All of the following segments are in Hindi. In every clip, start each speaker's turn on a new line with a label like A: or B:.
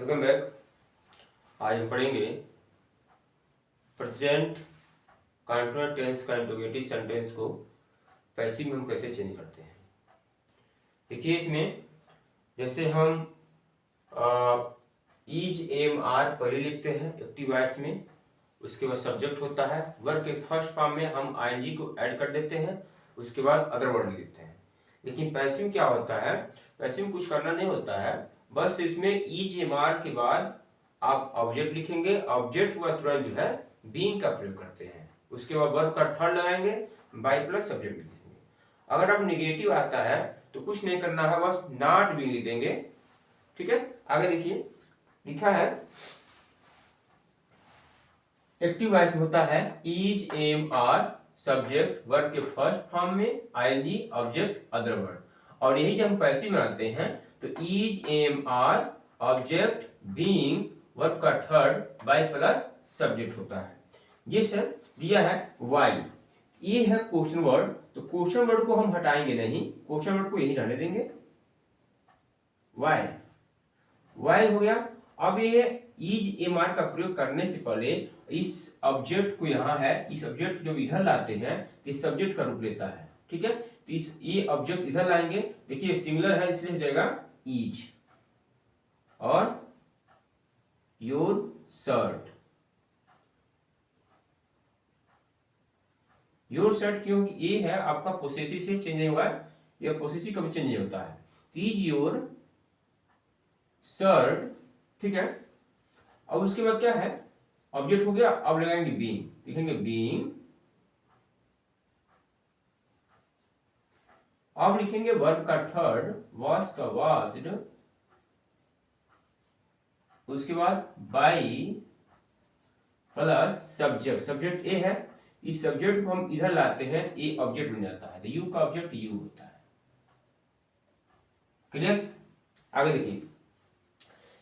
A: Welcome back. आज हम पढ़ेंगे प्रेजेंट कंटीन्यूअस टेंस का इंट्रोगेटिव सेंटेंस को पैसिव में हम कैसे चेंज करते हैं। देखिए इसमें जैसे हम इज एम आर पहले लिखते हैं एक्टिव वॉइस में, उसके बाद सब्जेक्ट होता है, वर्ब के फर्स्ट फॉर्म में हम आईएनजी को ऐड कर देते हैं, उसके बाद अदर वर्ड लिखते हैं। लेकिन पैसिव क्या होता है, पैसिव में कुछ करना नहीं होता है, बस इसमें इज एम आर के बाद आप ऑब्जेक्ट लिखेंगे, ऑब्जेक्ट के बाद तुरंत जो है बीइंग का प्रयोग करते हैं, उसके बाद वर्ब का थर्ड लगाएंगे, बाय प्लस सब्जेक्ट लिखेंगे। अगर अब निगेटिव आता है तो कुछ नहीं करना है, बस नॉट बीइंग लिख देंगे। ठीक है, आगे देखिए लिखा है एक्टिव वॉइस में होता है is am are subject verb के फर्स्ट फॉर्म में आईएनजी ऑब्जेक्ट अदर वर्ड, और यही जब हम पैसिव बनाते हैं तो is am are object being verb का थर्ड बाय प्लस सब्जेक्ट होता है। ये सर दिया है वाई, ये है क्वेश्चन वर्ड, तो क्वेश्चन वर्ड को हम हटाएंगे नहीं, क्वेश्चन वर्ड को यही रहने देंगे। वाई वाई हो गया। अब ये इज एम आर का प्रयोग करने से पहले इस ऑब्जेक्ट को यहाँ है, इस ऑब्जेक्ट जब इधर लाते हैं तो इस सब्जेक्ट का रूप लेता है। ठीक है, तो इस ये ऑब्जेक्ट इधर लाएंगे, देखिए सिमिलर है इसलिए हो जाएगा इज और योर शर्ट। योर शर्ट क्योंकि ये है आपका पोसेसिव से चेंज नहीं हुआ है, यह पोसेसिव कभी चेंज नहीं होता है। इज योर शर्ट, ठीक है। अब उसके बाद क्या है, ऑब्जेक्ट हो गया, अब लगाएंगे बीइंग, लिखेंगे बीइंग, अब लिखेंगे वर्ब का थर्ड, वॉश का वॉश्ड, उसके बाद बाय प्लस सब्जेक्ट, सब्जेक्ट ए है, इस सब्जेक्ट को हम इधर लाते हैं, ए ऑब्जेक्ट बन जाता है, तो यू का ऑब्जेक्ट यू होता है। क्लियर, आगे देखिए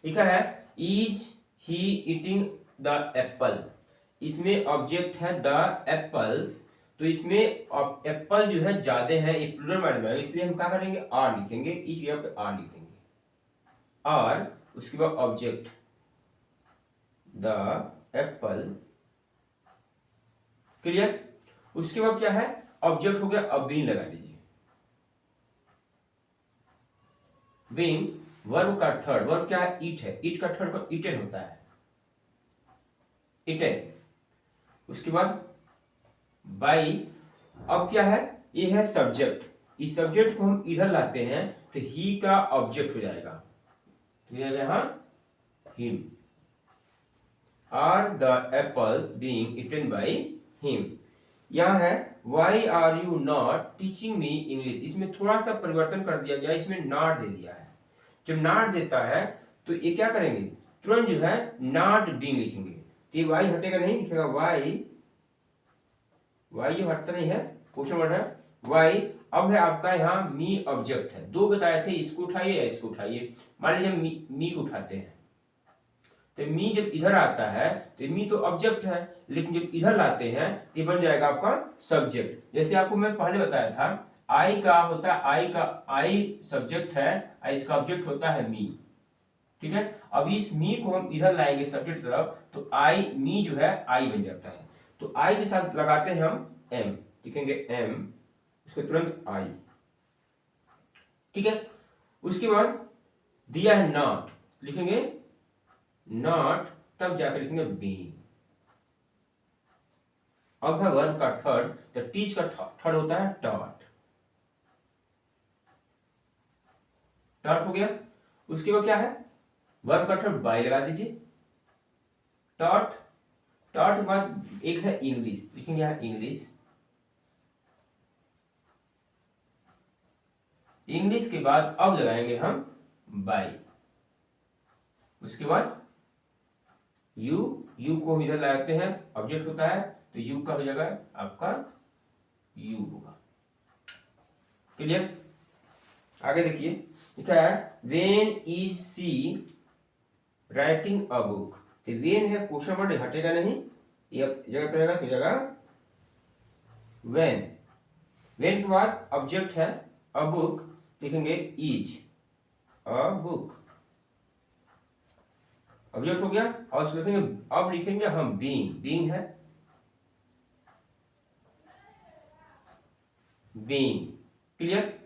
A: लिखा है is he eating the Apple, इसमें ऑब्जेक्ट है द एप्पल्स, तो इसमें एप्पल जो है ज्यादा है, ये प्लूरल में है, इसलिए हम क्या करेंगे आर लिखेंगे, इस जगह पे आर लिखेंगे, और उसके बाद ऑब्जेक्ट द एप्पल। क्लियर, उसके बाद क्या है, ऑब्जेक्ट हो गया, अब बीइंग लगा दीजिए, बीइंग वर्ब का थर्ड, वर्ब क्या है ईट है, ईट का थर्ड ईटन होता है, ईटन, उसके बाद बाई, अब क्या है, ये है सब्जेक्ट, इस सब्जेक्ट को हम इधर लाते हैं तो ही का ऑब्जेक्ट हो जाएगा, तो यहां him, are the apples being eaten by him. यहां है why are you not teaching me English, इसमें थोड़ा सा परिवर्तन कर दिया गया, इसमें नॉट दे दिया है, जब नॉट देता है तो ये क्या करेंगे, तुरंत जो है नॉट बीइंग लिखेंगे, तो ये वाई हटेगा नहीं, लिखेगा वाई, वाई ये हटता नहीं है, क्वेश्चन वर्ड है वाई। अब है आपका यहाँ मी ऑब्जेक्ट है, दो बताए थे, इसको उठाइए या इसको उठाइए, मान लीजिए हम मी को उठाते हैं, तो मी जब इधर आता है तो मी तो ऑब्जेक्ट है, लेकिन जब इधर लाते हैं तो बन जाएगा आपका सब्जेक्ट। जैसे आपको मैं पहले बताया था आई का होता है, आई का आई सब्जेक्ट है, इसका ऑब्जेक्ट होता है मी। ठीक है, अब इस मी को हम इधर लाएंगे सब्जेक्ट तरफ, तो आई मी जो है आई बन जाता है, तो आई के साथ लगाते हैं हम एम, लिखेंगे एम, उसके तुरंत आई। ठीक है, उसके बाद दिया है नॉट, लिखेंगे नॉट, तब जाकर लिखेंगे बीइंग। अब है वर्ब का थर्ड, तो टीच का थर्ड होता है टॉट, टॉट हो गया। उसके बाद क्या है, वर्ब का थर्ड बाय लगा दीजिए, टॉट, टॉट के बाद एक है इंग्लिश, लिखेंगे यहां इंग्लिश, इंग्लिश के बाद अब लगाएंगे हम बाय, उसके बाद यू, यू को हम इधर लगाते हैं, ऑब्जेक्ट होता है, तो यू का हो जाएगा आपका यू होगा। क्लियर, आगे देखिए लिखा है when is she writing a book, तो व्हेन है क्वेश्चन वर्ड, हटेगा नहीं, ये जगह पे रहेगा, तो जगह व्हेन, व्हेन के बाद ऑब्जेक्ट है अ बुक, लिखेंगे इज अ बुक। ऑब्जेक्ट हो गया। और उसमें लिखेंगे, अब लिखेंगे हम बीइंग, बीइंग है बीइंग, क्लियर।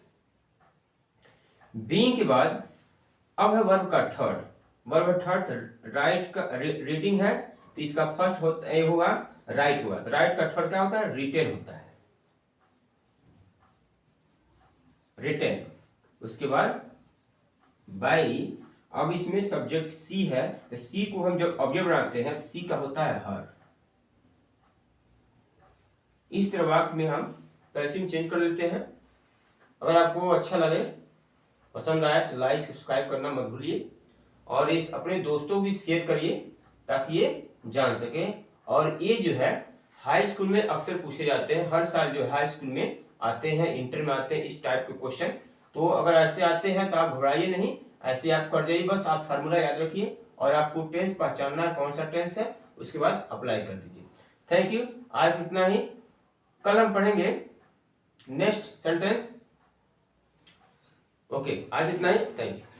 A: बीइंग के बाद अब है वर्ब का थर्ड, वर्ब थर्ड राइट का रीडिंग है, तो इसका फर्स्ट होता है होगा राइट हुआ, तो राइट का थर्ड क्या होता है, रिटेन होता है, रिटेन। उसके बाद बाई, अब इसमें सब्जेक्ट सी है, तो सी को हम जब ऑब्जेक्ट बनाते हैं तो सी का होता है हर। इस तरह वाक्य में हम पैसिव चेंज कर देते हैं। अगर आपको अच्छा लगे, पसंद आए तो लाइक सब्सक्राइब करना मत भूलिए, और इस अपने दोस्तों को भी शेयर करिए ताकि ये जान सके। और ये जो है हाई स्कूल में अक्सर पूछे जाते हैं, हर साल जो है हाई स्कूल में आते हैं, इंटर में आते हैं इस टाइप के क्वेश्चन। तो अगर ऐसे आते हैं तो आप घबराइए नहीं, ऐसे आप कर जाइए, बस आप फार्मूला याद रखिए और आपको टेंस पहचानना है कौन सा टेंस है, उसके बाद अप्लाई कर दीजिए। थैंक यू, आज इतना ही। कल हम पढ़ेंगे नेक्स्ट सेंटेंस। ओके, आज इतना ही, थैंक यू।